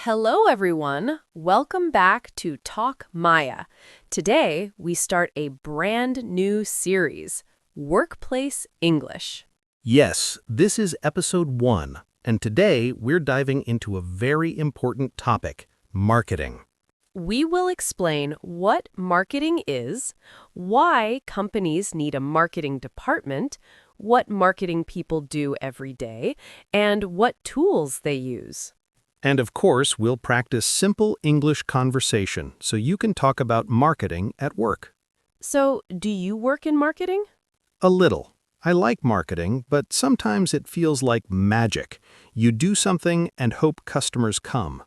Hello, everyone. Welcome back to Talk Maya. Today, we start a brand new series, Workplace English. Yes, this is episode 1, and today we're diving into a very important topic, marketing. We will explain what marketing is, why companies need a marketing department, what marketing people do every day, and what tools they use. And of course, we'll practice simple English conversation so you can talk about marketing at work. So, do you work in marketing? A little. I like marketing, but sometimes it feels like magic. You do something and hope customers come.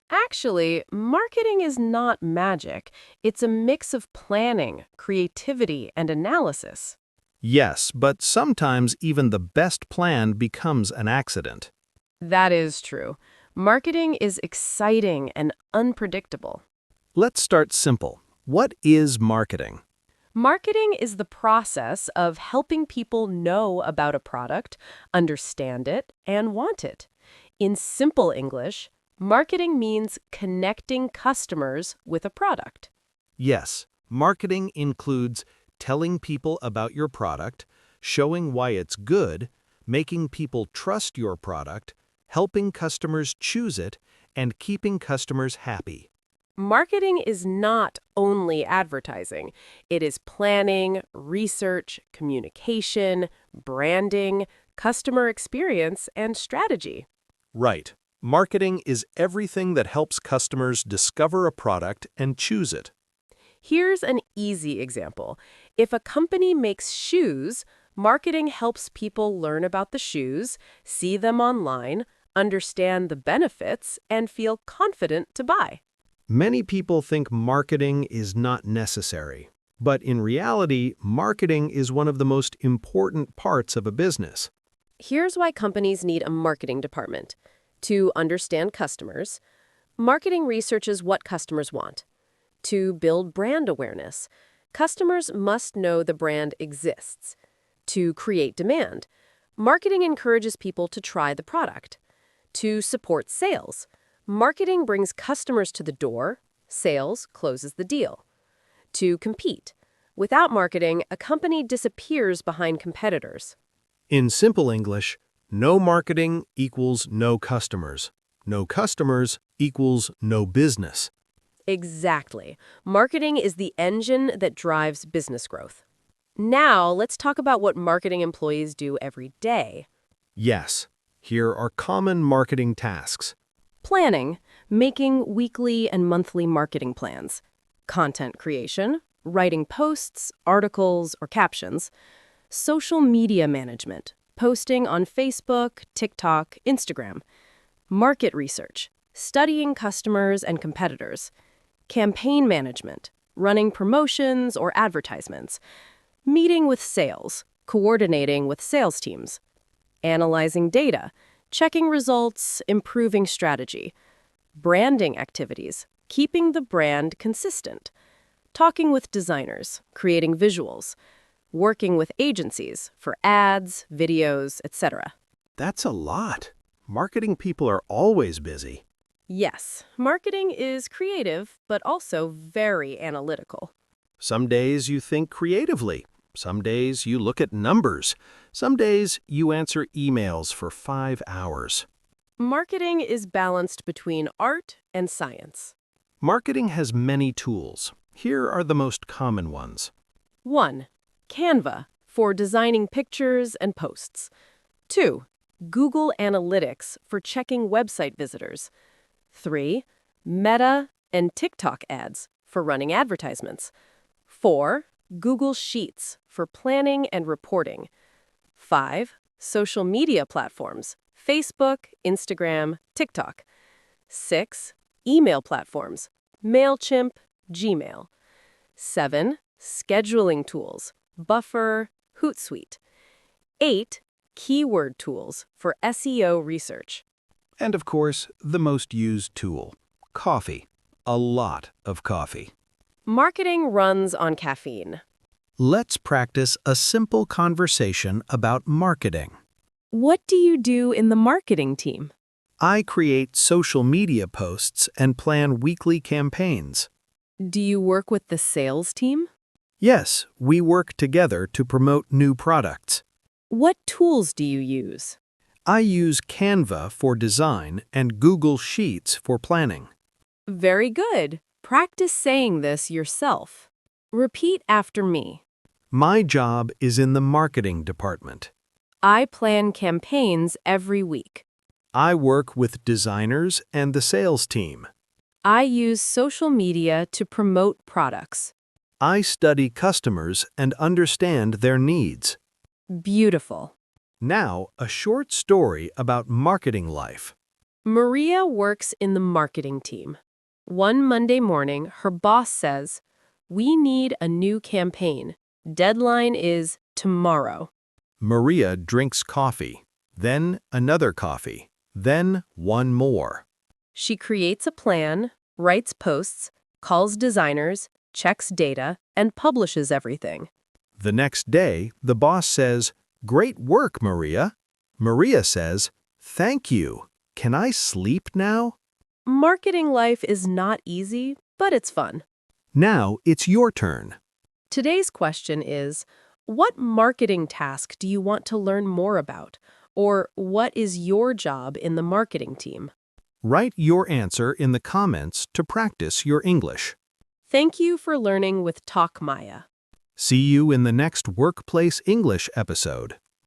Actually, marketing is not magic. It's a mix of planning, creativity, and analysis. Yes, but sometimes even the best plan becomes an accident. That is true. Marketing is exciting and unpredictable. Let's start simple. What is marketing? Marketing is the process of helping people know about a product, understand it, and want it. In simple English, marketing means connecting customers with a product. Yes, marketing includes telling people about your product, showing why it's good, making people trust your product, helping customers choose it, and keeping customers happy. Marketing is not only advertising. It is planning, research, communication, branding, customer experience, and strategy. Right. Marketing is everything that helps customers discover a product and choose it. Here's an easy example. If a company makes shoes, marketing helps people learn about the shoes, see them online, understand the benefits, and feel confident to buy. Many people think marketing is not necessary, but in reality, marketing is one of the most important parts of a business. Here's why companies need a marketing department. To understand customers, marketing researches what customers want. To build brand awareness, customers must know the brand exists. To create demand, marketing encourages people to try the product. To support sales, marketing brings customers to the door, sales closes the deal. To compete, without marketing, a company disappears behind competitors. In simple English, no marketing equals no customers. No customers equals no business. Exactly. Marketing is the engine that drives business growth. Now, let's talk about what marketing employees do every day. Yes, here are common marketing tasks. Planning, making weekly and monthly marketing plans. Content creation, writing posts, articles, or captions. Social media management, posting on Facebook, TikTok, Instagram. Market research, studying customers and competitors. Campaign management, running promotions or advertisements. Meeting with sales, coordinating with sales teams. Analyzing data, checking results, improving strategy. Branding activities, keeping the brand consistent. Talking with designers, creating visuals. Working with agencies for ads, videos, etc. That's a lot. Marketing people are always busy. Yes, marketing is creative, but also very analytical. Some days you think creatively. Some days you look at numbers. Some days you answer emails for 5 hours. Marketing is balanced between art and science. Marketing has many tools. Here are the most common ones. 1. Canva, for designing pictures and posts. 2. Google Analytics, for checking website visitors. 3. Meta and TikTok ads, for running advertisements. 4. Google Sheets, for planning and reporting. 5. Social media platforms, Facebook, Instagram, TikTok. 6. Email platforms, MailChimp, Gmail. 7. Scheduling tools, Buffer, Hootsuite. 8. Keyword tools, for SEO research. And of course, the most used tool, coffee. A lot of coffee. Marketing runs on caffeine. Let's practice a simple conversation about marketing. What do you do in the marketing team? I create social media posts and plan weekly campaigns. Do you work with the sales team? Yes, we work together to promote new products. What tools do you use? I use Canva for design and Google Sheets for planning. Very good. Practice saying this yourself. Repeat after me. My job is in the marketing department. I plan campaigns every week. I work with designers and the sales team. I use social media to promote products. I study customers and understand their needs. Beautiful. Now, a short story about marketing life. Maria works in the marketing team. One Monday morning, her boss says, "We need a new campaign. Deadline is tomorrow." Maria drinks coffee, then another coffee, then one more. She creates a plan, writes posts, calls designers, checks data, and publishes everything. The next day, the boss says, "Great work, Maria." Maria says, "Thank you. Can I sleep now?" Marketing life is not easy, but it's fun. Now it's your turn. Today's question is, what marketing task do you want to learn more about? Or what is your job in the marketing team? Write your answer in the comments to practice your English. Thank you for learning with Talk Maya. See you in the next Workplace English episode.